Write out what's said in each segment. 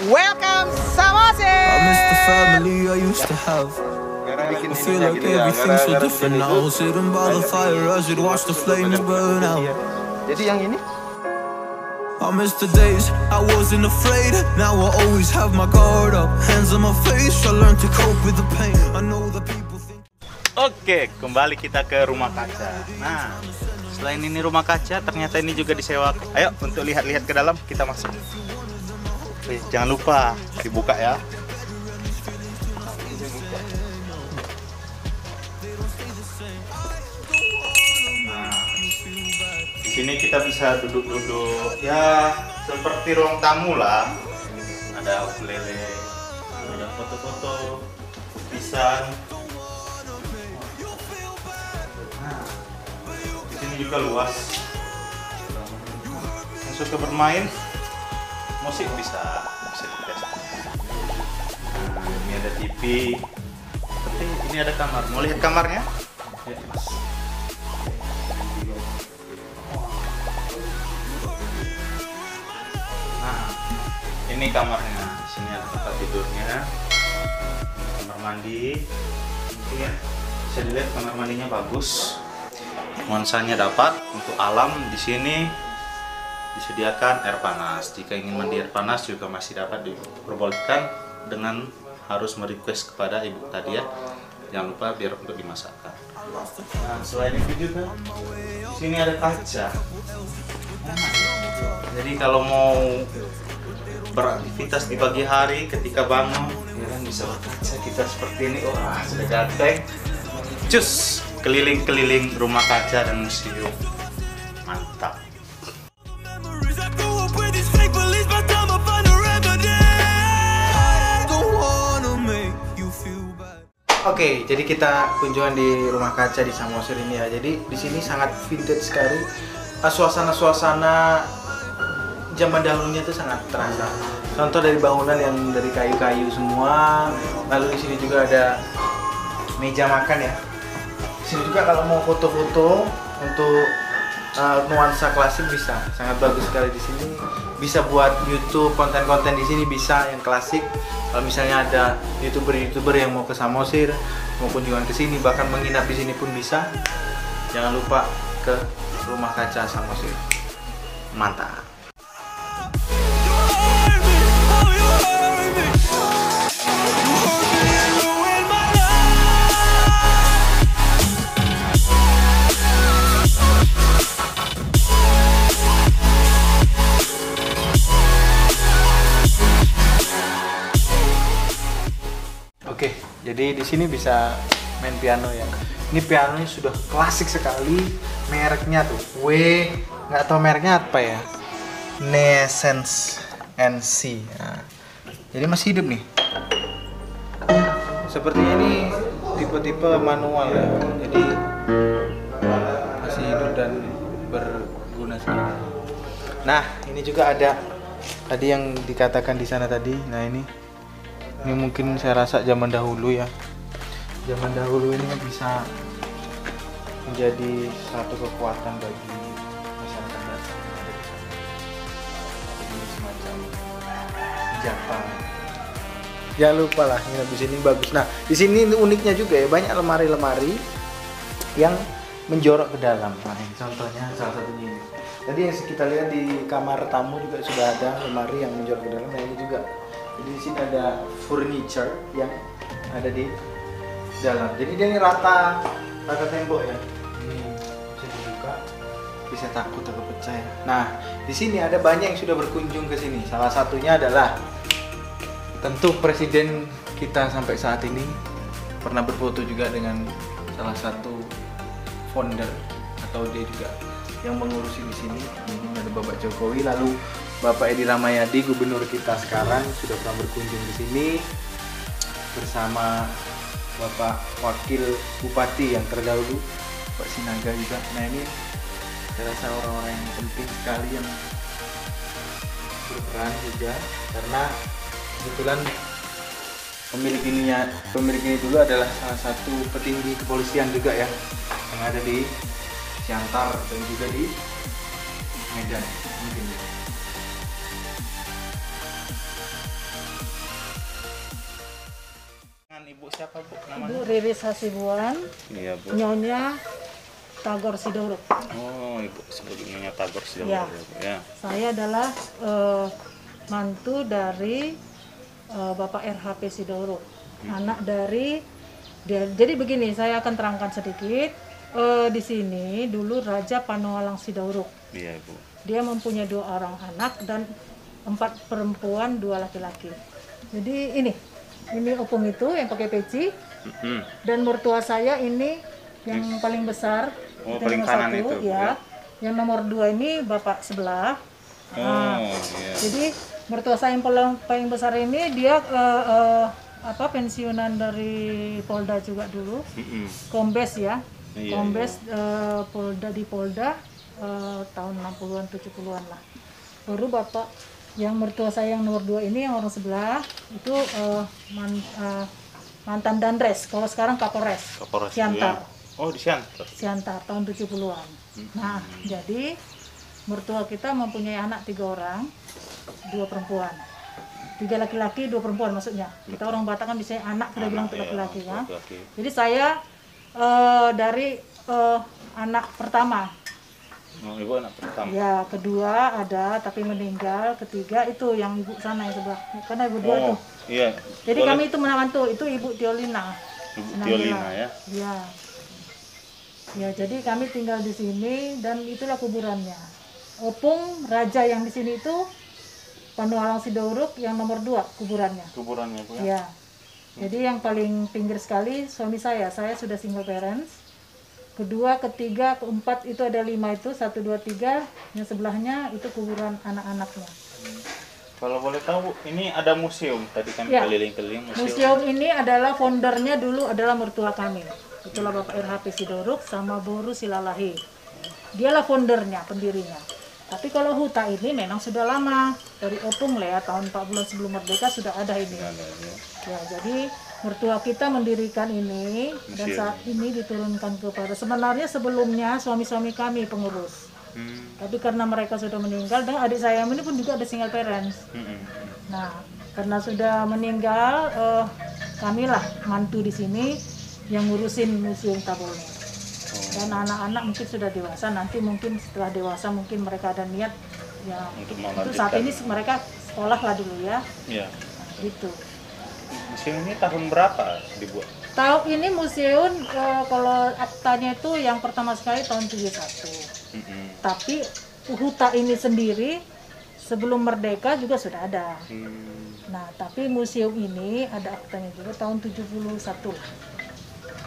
Welcome Samosir. I miss the family I used to have. I feel like everything's so different now. Sitting by the fire, I should watch the flames burn out. Jadi yang ini I miss the days I wasn't afraid. Now I always have my guard up. Hands on my face, I learned to cope with the pain. I know that people think. Oke, kembali kita ke rumah kaca. Nah, selain ini rumah kaca, ternyata ini juga disewa. Ayo, untuk lihat-lihat ke dalam, kita masuk. Oke, jangan lupa dibuka ya. Nah, di sini kita bisa duduk-duduk ya seperti ruang tamu lah. Ada ukulele, ada foto-foto, lukisan. Nah, di sini juga luas. Yang suka bermain musik bisa dites. Nah, ini ada TV. Penting ini ada kamar. Mau lihat kamarnya? Ya, Mas. Nah, ini kamarnya. Di sini ada tempat tidurnya. Kamar mandi. Ya, bisa dilihat kamar mandinya bagus. Nuansanya dapat. Untuk alam di sini disediakan air panas. Jika ingin mandi air panas juga masih dapat diperbolehkan dengan harus merequest kepada ibu tadi ya. Jangan lupa biar untuk dimasakkan. Nah, selain itu juga di sini ada kaca. Jadi kalau mau beraktivitas di pagi hari ketika bangun, ya kan bisa berkaca kita seperti ini. Wah, sudah ganteng. Cus keliling-keliling rumah kaca dan museum. Mantap. Oke, jadi kita kunjungan di rumah kaca di Samosir ini ya. Jadi di sini sangat vintage sekali. Suasana zaman dahulunya itu sangat terasa. Contoh dari bangunan yang dari kayu-kayu semua. Lalu di sini juga ada meja makan ya. Di sini juga kalau mau foto-foto untuk nuansa klasik bisa, sangat bagus sekali di sini. Bisa buat YouTube, konten-konten di sini bisa yang klasik. Kalau misalnya ada youtuber yang mau ke Samosir, mau kunjungan ke sini, bahkan menginap di sini pun bisa. Jangan lupa ke rumah kaca Samosir. Mantap. Oke, jadi di sini bisa main piano ya. Ini pianonya sudah klasik sekali. Mereknya tuh, nggak tahu mereknya apa ya. Nesence NC. Nah, jadi masih hidup nih. Sepertinya ini tipe-tipe manual ya. Jadi masih hidup dan berguna sekali. Nah, ini juga ada tadi yang dikatakan di sana tadi. Nah, ini mungkin saya rasa zaman dahulu ya. Zaman dahulu ini bisa menjadi satu kekuatan bagi masyarakat dasar yang ada di sana. Jadi semacam senjata. Jangan lupa lah, nginep di sini bagus. Nah, di sini uniknya juga ya, banyak lemari-lemari yang menjorok ke dalam. Nah, ini contohnya salah satunya ini. Tadi yang kita lihat di kamar tamu juga sudah ada lemari yang menjorok ke dalam. Nah, ini juga. Jadi di sini ada furniture yang ada di dalam. Jadi dia ini rata tembok ya. Ini bisa dibuka, bisa takut pecah ya. Nah, di sini ada banyak yang sudah berkunjung ke sini. Salah satunya adalah tentu presiden kita sampai saat ini pernah berfoto juga dengan salah satu founder atau dia juga yang mengurusi di sini. Ini ada Bapak Jokowi, lalu Bapak Edi Rahmayadi, gubernur kita sekarang, sudah pernah berkunjung di sini bersama Bapak Wakil Bupati yang terdahulu, Pak Sinaga juga. Nah, ini saya rasa orang-orang yang penting sekali yang berperan juga, karena kebetulan pemilik ini dulu adalah salah satu petinggi kepolisian juga ya, yang ada di Siantar dan juga di Medan mungkin ya. Ibu siapa Bu Ibu namanya? Riris Hasibuan, Iya Bu. Nyonya Tagor Sitoruk. Oh Ibu sebelumnya Tagor sudah Ya. ya. Saya adalah mantu dari Bapak RHP Sitoruk, anak dari dia. Jadi begini, saya akan terangkan sedikit. Di sini dulu Raja Panualang Sitoruk. Iya Ibu. Dia mempunyai 2 orang anak dan 4 perempuan, 2 laki-laki. Jadi ini opung itu yang pakai peci, dan mertua saya ini yang paling besar, Oh, itu paling nomor kanan 1, itu, ya. ya. Yang nomor 2 ini bapak sebelah. Oh iya. Jadi mertua saya yang paling besar ini dia pensiunan dari Polda juga dulu, Kombes ya, Iya, Kombes Polda di Polda tahun 60-an 70-an lah. Baru bapak yang mertua saya yang nomor 2 ini yang orang sebelah itu mantan Danres, kalau sekarang Kapolres, Kapolres Siantar. ya. Oh di Siantar. Siantar tahun 70-an. Nah, jadi mertua kita mempunyai anak 3 orang, 2 perempuan. 3 laki-laki, 2 perempuan maksudnya. Kita orang Batak kan biasanya anak kita bilang untuk laki-laki ya. Laki-laki. Jadi saya dari anak pertama. Oh, Ibu anak pertama. Ya, kedua ada tapi meninggal, ketiga itu yang ibu sana yang sebelah. Karena ibu 2 Oh tuh. iya. Jadi Boleh? kami itu menantu, itu Ibu Tiolina. Ibu Senang Tiolina bilang. ya. Ya. Ya, jadi kami tinggal di sini dan itulah kuburannya. Opung Raja yang di sini itu Panualang Sitoruk yang nomor 2 kuburannya. Kuburannya Bu ya. Ya. Jadi yang paling pinggir sekali suami saya sudah single parents. Kedua, ketiga, keempat itu ada 5 itu, 1, 2, 3. Yang sebelahnya itu kuburan anak-anaknya. Kalau boleh tahu, ini ada museum tadi kan Ya. keliling-keliling museum. Museum ini adalah foundernya dulu adalah mertua kami. Itulah Bapak RHP Sitoruk sama Boru Silalahi. Dialah foundernya, pendirinya. Tapi kalau huta ini memang sudah lama. Dari Opung lah ya, tahun 4 bulan sebelum merdeka sudah ada ini. Ya, jadi mertua kita mendirikan ini dan Museum. saat ini diturunkan kepada, sebenarnya sebelumnya suami-suami kami pengurus. Tapi karena mereka sudah meninggal dan adik saya ini pun juga ada single parents. Nah, karena sudah meninggal, kamilah mantu di sini yang ngurusin Museum Tabolen. Dan anak-anak mungkin sudah dewasa, nanti mungkin setelah dewasa mungkin mereka ada niat ya. Untuk Itu saat melanjutkan. ini mereka sekolah lah dulu ya, Iya. gitu. Museum ini tahun berapa dibuat? Tahu ini museum kalau aktanya itu yang pertama sekali tahun 71. Tapi huta ini sendiri sebelum merdeka juga sudah ada. Nah, tapi museum ini ada aktanya juga tahun 71 lah.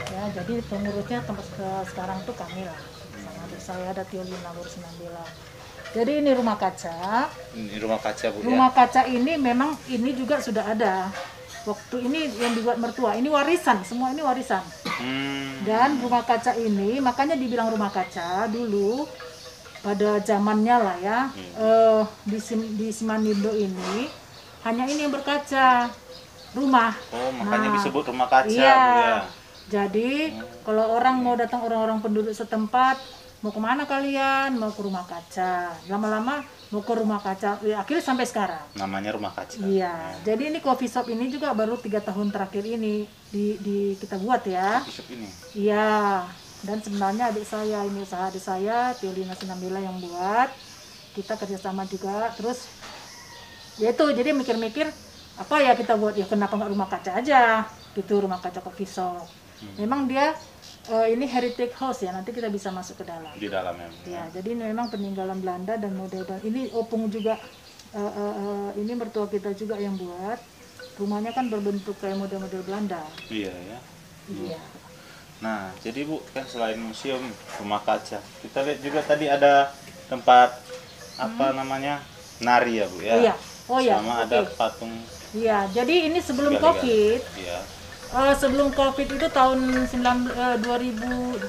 Ya, jadi pengurusnya tempat sekarang tuh kami lah. Sama adik saya ada Tiolina ngurus Nabila. Jadi ini rumah kaca. Ini rumah kaca Bu Rumah kaca ini memang ini juga sudah ada. Waktu ini yang dibuat mertua, ini warisan, semua ini warisan. Dan rumah kaca ini, makanya dibilang rumah kaca dulu pada zamannya lah ya, di Simanindo ini hanya ini yang berkaca rumah. Oh, makanya Nah, disebut rumah kaca iya. Bu ya. Jadi kalau orang mau datang, orang-orang penduduk setempat, mau kemana kalian? Mau ke rumah kaca. Lama-lama mau ke rumah kaca, ya, akhirnya sampai sekarang. Namanya rumah kaca. Iya, jadi ini coffee shop ini juga baru 3 tahun terakhir ini kita buat ya. Coffee shop ini. Iya, dan sebenarnya adik saya ini usaha adik saya, Tiolina Sinambela yang buat. Kita kerjasama juga, terus ya itu jadi mikir-mikir apa ya kita buat, ya kenapa nggak rumah kaca aja gitu, rumah kaca coffee shop. Memang dia ini heritage house ya, nanti kita bisa masuk ke dalam. Di dalam ya. Ya, jadi memang peninggalan Belanda dan model ini opung juga ini mertua kita juga yang buat. Rumahnya kan berbentuk kayak model-model Belanda. Iya ya. Iya. Nah, jadi Bu, kan selain museum rumah kaca, kita lihat juga tadi ada tempat apa namanya? Nari ya, Bu ya. Iya. Oh ya. Sama ada patung. Iya, jadi ini sebelum gali-gali. Covid. Iya. Sebelum Covid itu tahun 2020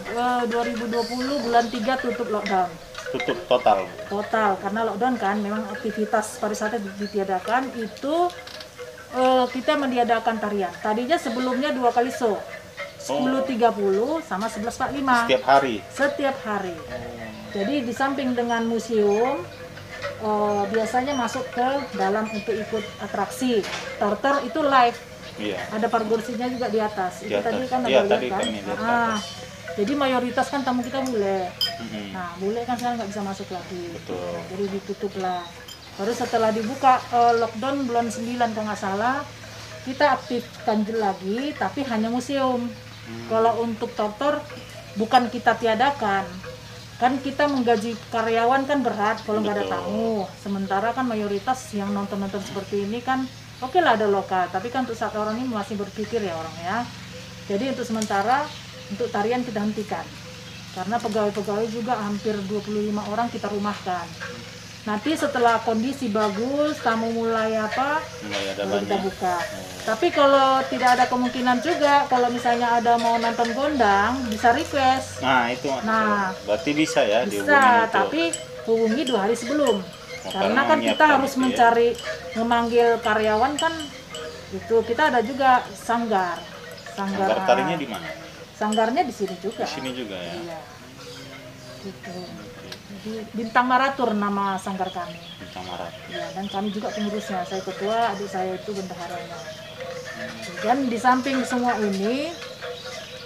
bulan 3 tutup lockdown. Tutup total, Bu. Total karena lockdown kan, memang aktivitas pariwisata ditiadakan. Itu kita meniadakan tarian. Tadinya sebelumnya 2 kali show. 10.30 sama 11.45. Setiap hari. Setiap hari. Jadi di samping dengan museum, biasanya masuk ke dalam untuk ikut atraksi. Tortor itu live. Iya. Ada pargorsinya juga di atas. Di Itu atas. tadi kan Iya, ada tadi lihat kan. kami lihat ke Ah, atas. jadi mayoritas kan tamu kita bule. Mm-mm. Nah, bule kan sekarang nggak bisa masuk lagi. Betul. Jadi ditutup lah. Baru setelah dibuka lockdown bulan 9 kalau nggak salah, kita aktifkan lagi, tapi hanya museum. Kalau untuk tortor, bukan kita tiadakan. Kan kita menggaji karyawan kan berat kalau nggak ada Betul. tamu. Sementara kan mayoritas yang nonton-nonton seperti ini kan, oke lah ada lokal. Tapi kan untuk saat orang ini masih berpikir ya orang ya. Jadi untuk sementara, untuk tarian kita hentikan. Karena pegawai-pegawai juga hampir 25 orang kita rumahkan. Nanti setelah kondisi bagus, tamu mulai apa, Mulai ada baru kita banyak. buka. Tapi kalau tidak ada kemungkinan juga, kalau misalnya ada mau nonton gondang, bisa request. Nah, itu maksud Nah, saya. Berarti bisa ya dihubungin Bisa, itu. tapi hubungi 2 hari sebelum. Oh, Karena karena kan kita menyiapkan harus itu ya. mencari, memanggil karyawan kan, itu kita ada juga sanggar. Sanggar tarinya di mana? Sanggarnya di sini juga. Di sini juga ya. Iya. Gitu. Jadi Bintang Maratur nama sanggar kami. Bintang Marat. Ya, dan kami juga pengurusnya. Saya ketua, adik saya itu bendaharanya. Dan di samping semua ini,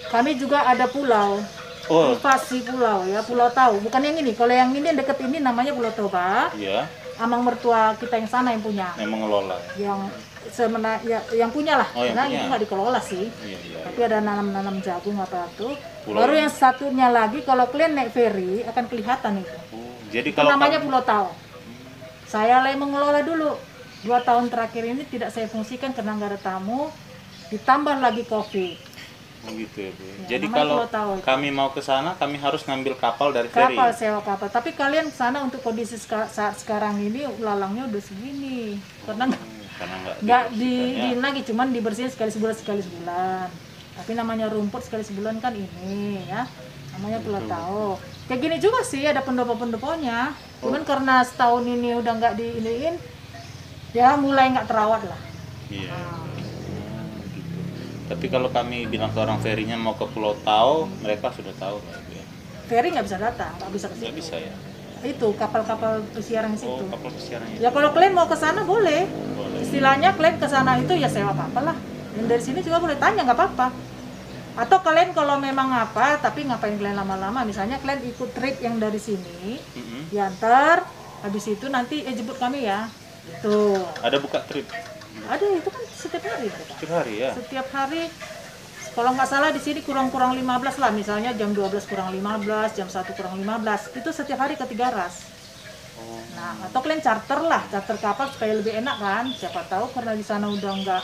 kami juga ada pulau. Oh, Privasi pulau ya, Pulau Tahu. Bukan yang ini. Kalau yang ini yang deket ini namanya Pulau Toba. iya. Amang mertua kita yang sana yang punya. Yang mengelola. Yang yang punya lah. Oh, yang Karena punya. itu nggak dikelola sih. Iya, iya. Tapi ada nanam-nanam jagung apa tuh. Pulau Baru ini. yang satunya lagi kalau kalian naik ferry akan kelihatan itu. Oh, jadi Itu kalau namanya kamu- Pulau Tahu. Saya lah yang mengelola dulu. 2 tahun terakhir ini tidak saya fungsikan karena nggak ada tamu. Ditambah lagi COVID. Oh, gitu ya, Bu. Ya, Jadi namanya kalau Pulau Tahu itu. kami mau ke sana, kami harus ngambil kapal dari ferry. Kapal, sewa kapal. Tapi kalian ke sana untuk kondisi saat sekarang ini lalangnya udah segini. Karena Karena nggak dibersihkan, di lagi, cuman dibersihin sekali sebulan. Tapi namanya rumput sekali sebulan kan ini ya. Namanya Pulau Tahu. Kayak gini juga sih ada pendopo-pendoponya. Cuman karena setahun ini udah nggak diiniin, ya mulai nggak terawat lah. Iya. Nah, Gitu. Tapi kalau kami bilang ke orang ferinya mau ke Pulau Tahu, mereka sudah tahu lah, Bu, ya. ferry nggak bisa datang, nggak bisa ke Nggak situ. bisa ya. Itu kapal-kapal pesiaran di Oh, situ. kapal pesiarannya. Ya kalau kalian mau ke sana boleh. Boleh. Istilahnya kalian ke sana itu ya sewa kapal lah. Dan dari sini juga boleh tanya nggak apa-apa. Atau kalian kalau memang apa, tapi ngapain kalian lama-lama? Misalnya kalian ikut trip yang dari sini, Mm-mm. diantar, habis itu nanti jemput kami ya. Itu Ada buka trip ada itu kan setiap hari mereka. setiap hari ya. Setiap hari kalau nggak salah di sini kurang-kurang 15 lah, misalnya jam 12 kurang 15, jam 1 kurang 15, itu setiap hari ke 3 ras. Oh. Nah, atau kalian charter lah, charter kapal supaya lebih enak kan. Siapa tahu karena di sana udah nggak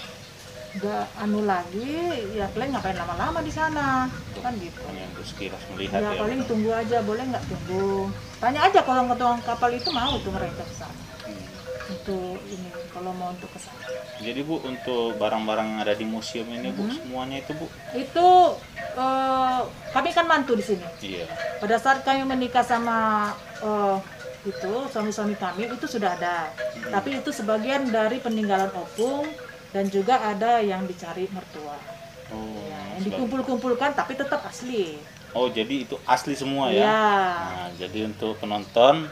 anu lagi, ya kalian ngapain lama-lama di sana, kan gitu. Hanya untuk sekilas melihat Ya ya. paling tunggu aja, boleh nggak tunggu? Tanya aja kalau ketua kapal itu mau tuh mereka ke sana. Hmm. Untuk ini, kalau mau untuk ke sana. Jadi Bu, untuk barang-barang yang ada di museum ini Bu, Mm-hmm. semuanya itu Bu? Itu kami kan mantu di sini. Iya. Pada saat kami menikah sama itu suami-suami kami itu sudah ada, tapi itu sebagian dari peninggalan opung dan juga ada yang dicari mertua. Oh, Ya, yang dikumpul-kumpulkan tapi tetap asli. oh, jadi itu asli semua ya? Ya, Nah, jadi untuk penonton,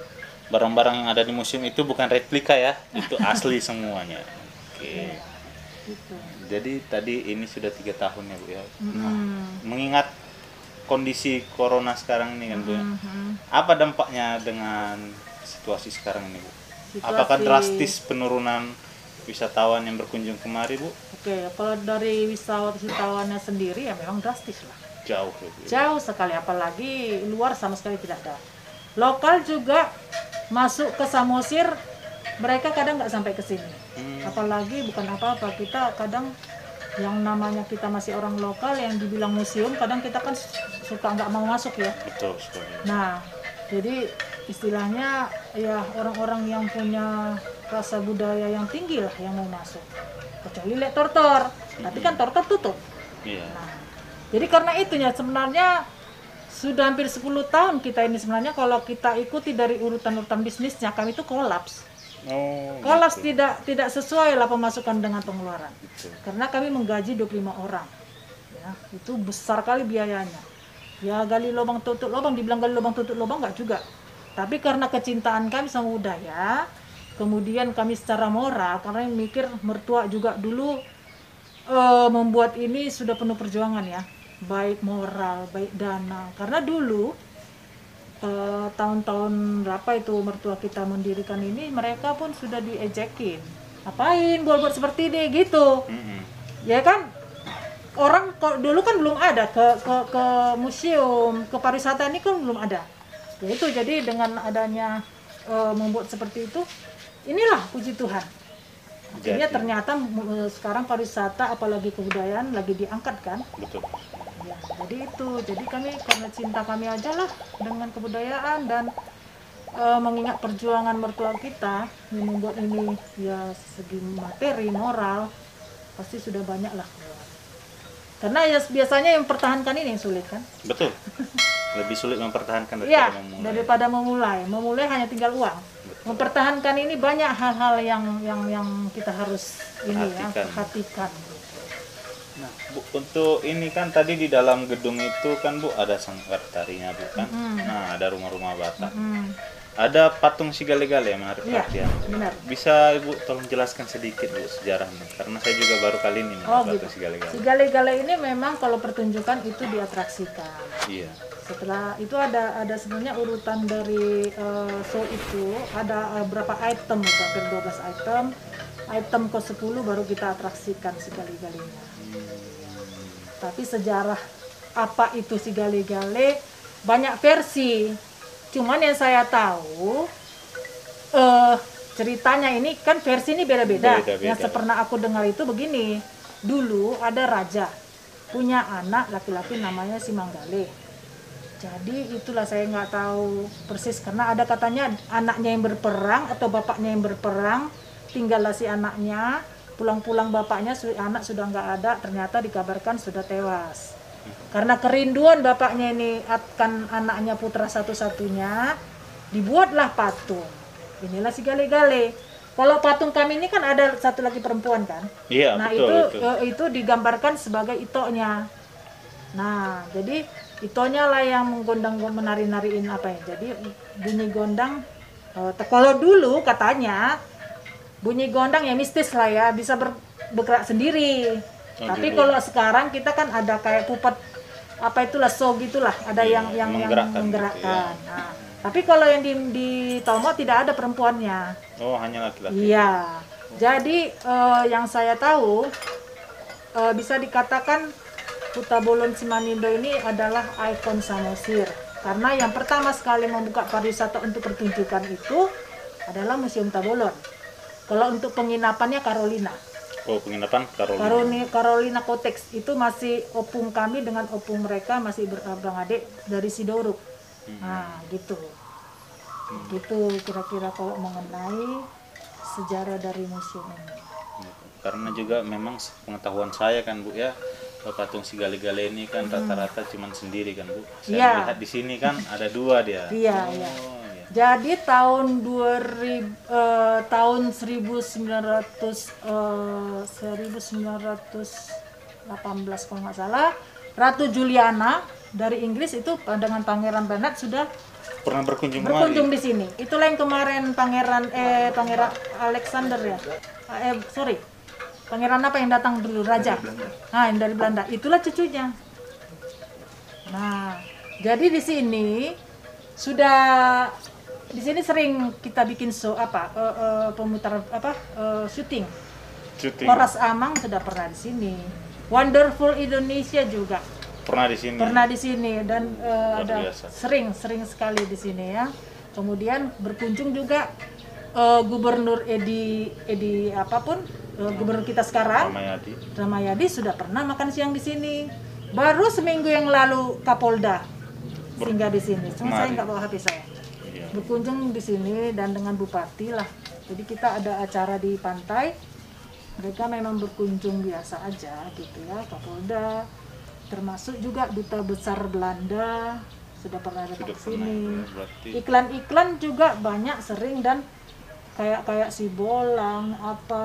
barang-barang yang ada di museum itu bukan replika ya, itu asli semuanya. Oke. gitu. Jadi tadi ini sudah 3 tahun ya Bu ya. Nah, Hmm. mengingat kondisi corona sekarang ini kan Bu, ya, Mhm. apa dampaknya dengan situasi sekarang ini Bu? Situasi- Apakah drastis penurunan wisatawan yang berkunjung kemari Bu? Oke, kalau dari wisatawannya sendiri ya memang drastis lah. Jauh ya Bu. Jauh sekali, apalagi luar sama sekali tidak ada. Lokal juga masuk ke Samosir, mereka kadang nggak sampai ke sini. Apalagi bukan apa-apa, kita kadang yang namanya kita masih orang lokal yang dibilang museum, kadang kita kan suka nggak mau masuk ya. Betul sekali. Nah, jadi istilahnya ya orang-orang yang punya rasa budaya yang tinggi lah yang mau masuk. Kecuali lihat tortor, tapi kan tortor tutup. Iya. Nah, jadi karena itunya sebenarnya sudah hampir 10 tahun kita ini sebenarnya kalau kita ikuti dari urutan-urutan bisnisnya kami itu kolaps. Oh. Kolaps gitu. tidak sesuai lah pemasukan dengan pengeluaran. Gitu. Karena kami menggaji 25 orang. Ya, itu besar kali biayanya. Ya gali lubang tutup lubang, dibilang gali lubang tutup lubang enggak juga. Tapi karena kecintaan kami sama budaya, kemudian kami secara moral karena mikir mertua juga dulu membuat ini sudah penuh perjuangan ya, baik moral, baik dana. Karena dulu tahun-tahun berapa itu mertua kita mendirikan ini, mereka pun sudah diejekin. Ngapain buat seperti ini gitu. Ya kan, orang dulu kan belum ada ke museum, ke pariwisata ini kan belum ada. Ya itu, jadi dengan adanya membuat seperti itu, inilah puji Tuhan. Akhirnya ternyata sekarang pariwisata apalagi kebudayaan lagi diangkat kan. Betul. Ya, jadi itu, jadi kami karena cinta kami aja lah dengan kebudayaan dan mengingat perjuangan mertua kita yang membuat ini ya segi materi, moral pasti sudah banyak lah. Karena ya biasanya yang mempertahankan ini yang sulit kan. Betul. Lebih sulit mempertahankan Iya, memulai. daripada memulai. Memulai hanya tinggal uang. Mempertahankan ini banyak hal-hal yang kita harus ini ya, perhatikan. Nah, Bu, untuk ini kan tadi di dalam gedung itu kan Bu ada sanggar tarinya Bu kan. Nah, ada rumah-rumah Batak. Ada patung si Gale-Gale yang menarik Iya, perhatian. benar. Bisa Ibu tolong jelaskan sedikit Bu sejarahnya, karena saya juga baru kali ini melihat patung Gitu. si Gale-Gale. Si Gale-Gale ini memang kalau pertunjukan itu diatraksikan. Iya. Setelah itu ada sebenarnya urutan dari show itu ada berapa item, hampir 12 item. Item ke-10 baru kita atraksikan si Gale-Galenya. Tapi sejarah apa itu si Gale-Gale banyak versi. Cuman yang saya tahu ceritanya ini kan versi ini beda-beda. Yang pernah aku dengar itu begini. Dulu ada raja punya anak laki-laki namanya si Manggale. Jadi itulah saya nggak tahu persis karena ada katanya anaknya yang berperang atau bapaknya yang berperang, tinggallah si anaknya, pulang-pulang bapaknya anak sudah nggak ada, ternyata dikabarkan sudah tewas. Karena kerinduan bapaknya ini akan anaknya putra satu-satunya, dibuatlah patung. Inilah si Gale-Gale. Kalau patung kami ini kan ada satu lagi perempuan kan. Iya, nah betul, itu digambarkan sebagai itonya. Nah jadi itonya lah yang menggondang menari-nariin apa ya. Jadi bunyi gondang. Kalau dulu katanya bunyi gondang ya mistis lah ya, bisa bergerak sendiri. Tapi kalau sekarang kita kan ada kayak pupat apa itulah show gitulah, ada yang menggerakkan. Gitu, ya. Nah, tapi kalau yang di Tomo tidak ada perempuannya. Oh, hanya laki-laki. Iya. Jadi yang saya tahu bisa dikatakan Huta Bolon Simanindo ini adalah ikon Samosir. Karena yang pertama sekali membuka pariwisata untuk pertunjukan itu adalah Museum Tabolon. Kalau untuk penginapannya Carolina. Oh, penginapan Carolina. Carolina Kotex itu masih opung kami dengan opung mereka masih berabang adik dari Sidoruk. Nah, gitu. Gitu kira-kira kalau mengenai sejarah dari museum ini. Karena juga memang pengetahuan saya kan Bu ya, patung si Gale-Gale ini kan rata-rata cuman sendiri kan Bu. Saya lihat di sini kan ada dua dia. Iya, iya. Jadi tahun 1918 kalau nggak salah, Ratu Juliana dari Inggris itu dengan Pangeran Bernard sudah pernah berkunjung di sini. Itulah yang kemarin Pangeran Alexander ya. Pangeran apa yang datang dulu, raja? Nah, yang dari Belanda. Itulah cucunya. Nah, jadi di sini sering kita bikin show pemutaran syuting. Horas Amang sudah pernah di sini. Wonderful Indonesia juga pernah di sini dan ada sering sekali di sini ya. Kemudian berkunjung juga Gubernur Gubernur kita sekarang Ramayadi sudah pernah makan siang di sini. Baru seminggu yang lalu Kapolda singgah di sini. Cuma saya nggak bawa HP saya. Berkunjung di sini dan dengan Bupati lah. Jadi kita ada acara di pantai. Mereka memang berkunjung biasa aja gitu ya, Kapolda. Termasuk juga Duta Besar Belanda sudah pernah datang ke sini. Iklan-iklan juga banyak sering dan kayak si Bolang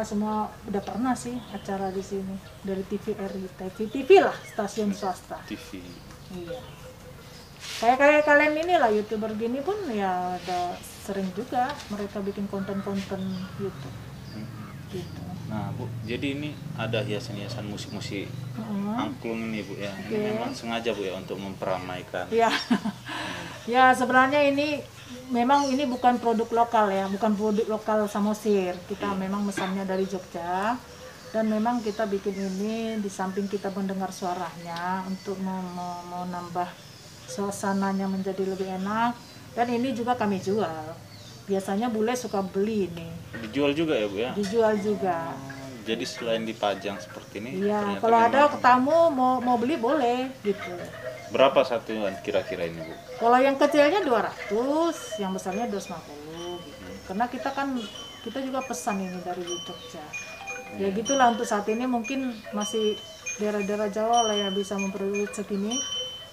semua udah pernah sih acara di sini dari TV lah, stasiun swasta. TV. Iya. Kayak kalian inilah YouTuber gini pun ya ada sering juga mereka bikin konten-konten YouTube. Gitu. Nah Bu, jadi ini ada hiasan-hiasan musik-musik angklung ini Bu ya. Ini memang sengaja Bu ya untuk memperamaikan. Ya, ya sebenarnya ini memang ini bukan produk lokal ya, bukan produk lokal Samosir. Kita memang mesannya dari Jogja. Dan memang kita bikin ini di samping kita mendengar suaranya untuk mau nambah suasananya menjadi lebih enak. Dan ini juga kami jual. Biasanya bule suka beli ini. Dijual juga ya Bu ya? Dijual juga. Jadi selain dipajang seperti ini? Iya, kalau ada tamu mau beli boleh gitu. Berapa satuan kira-kira ini Bu? Kalau yang kecilnya 200, yang besarnya 250 gitu. Karena kita juga pesan ini dari Jogja. Ya gitulah untuk saat ini mungkin masih daerah-daerah Jawa lah ya bisa memproduksi segini.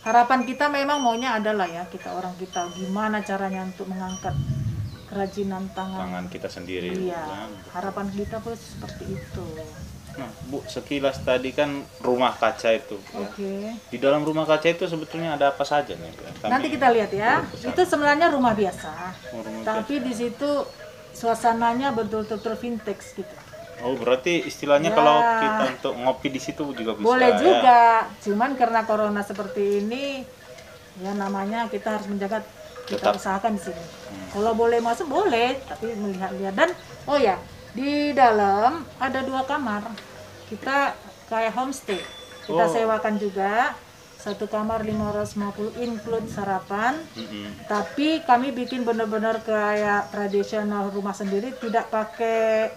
Harapan kita memang maunya adalah ya orang kita gimana caranya untuk mengangkat kerajinan tangan kita sendiri. Iya, Kan? harapan kita pun seperti itu. Nah Bu, sekilas tadi kan rumah kaca itu. Oke. Ya. Di dalam rumah kaca itu sebetulnya ada apa saja nih? Nanti kita lihat ya. Itu sebenarnya rumah biasa. Tapi di situ suasananya betul-betul vintage gitu. Oh berarti istilahnya ya, kalau kita untuk ngopi di situ juga bisa. Boleh ya? juga, cuman karena corona seperti ini, ya namanya kita harus menjaga, kita usahakan di sini. Kalau boleh masuk boleh, tapi melihat-lihat dan oh ya di dalam ada 2 kamar, kita kayak homestay, kita sewakan juga. 1 kamar 550 include sarapan, tapi kami bikin benar-benar kayak tradisional rumah sendiri, tidak pakai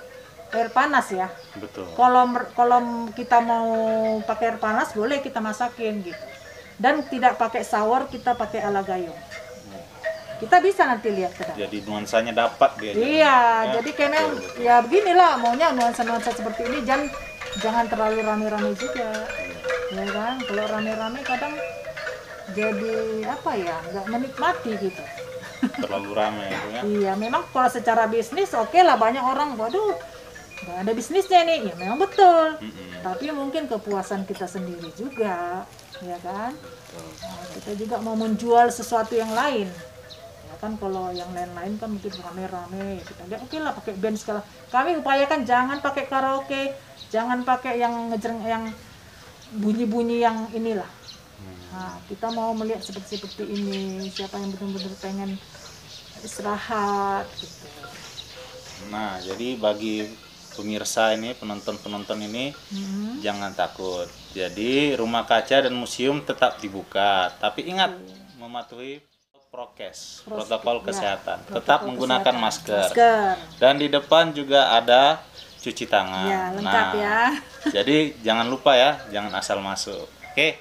air panas ya. Betul. Kalau kita mau pakai air panas boleh kita masakin gitu. Dan tidak pakai shower, kita pakai ala gayung. Kita bisa nanti lihat ke dalam. Jadi nuansanya dapat dia. Iya, jadi kayaknya ya beginilah maunya nuansa-nuansa seperti ini, jangan terlalu rame-rame juga. Ya kan? Kalau rame-rame kadang jadi apa ya? Nggak menikmati gitu. Terlalu ramai itu ya. Iya, memang kalau secara bisnis oke lah, banyak orang waduh nggak ada bisnisnya nih, ya memang betul. Tapi mungkin kepuasan kita sendiri juga, ya kan? Nah, kita juga mau menjual sesuatu yang lain, ya kan? Kalau yang lain-lain kan mungkin rame-rame, kita lihat oke lah pakai band segala. Kami upayakan jangan pakai karaoke, jangan pakai yang yang bunyi-bunyi yang inilah. Nah, kita mau melihat seperti ini, siapa yang benar-benar pengen istirahat gitu. Nah, jadi bagi pemirsa ini, penonton-penonton ini jangan takut. Jadi rumah kaca dan museum tetap dibuka, tapi ingat mematuhi prokes, protokol kesehatan. Tetap menggunakan masker. Dan di depan juga ada cuci tangan. Ya, lengkap ya. Jadi jangan lupa ya, jangan asal masuk. Oke.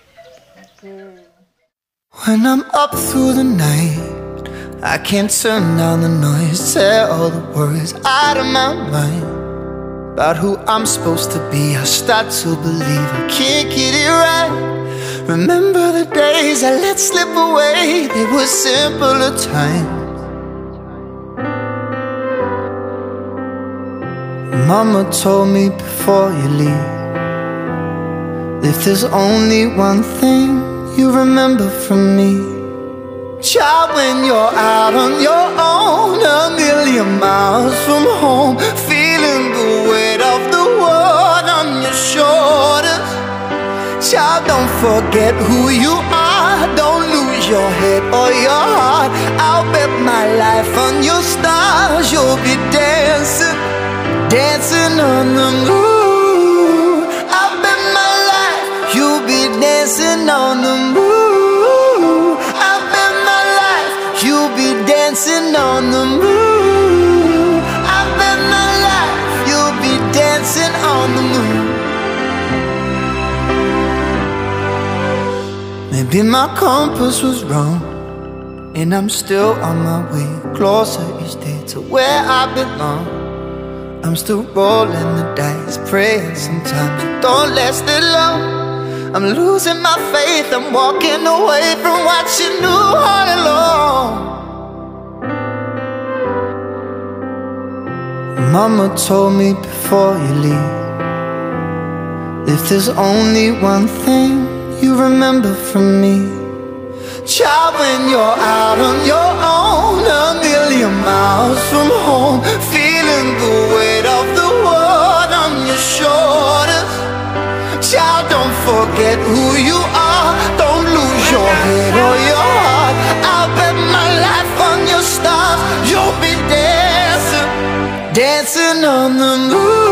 When I'm up through the night, I can't turn down the noise, tear all the worries out of my mind. About who I'm supposed to be, I start to believe I can't get it right. Remember the days I let slip away, they were simpler times. Mama told me before you leave, if there's only one thing you remember from me, child, when you're out on your own, 1,000,000 miles from home, feeling the weight of the world on your shoulders. Child, don't forget who you are, don't lose your head or your heart. I'll bet my life on your stars, you'll be dancing, dancing on the moon. I'll bet my life you'll be dancing on the moon. I'll bet my life you'll be dancing on the moon. I bet my life you'll be dancing on the moon. Maybe my compass was wrong, and I'm still on my way closer each day to where I belong. I'm still rolling the dice, praying sometimes it don't last that long. I'm losing my faith, I'm walking away from what you knew all along. Mama told me before you leave, if there's only one thing you remember from me, child, when you're out on your own, 1,000,000 miles from home, feeling the weight of the world on your shoulders. Child, don't forget who you are. Don't lose your head or your heart. I'll bet my life on your stars. You'll be dancing, dancing on the moon.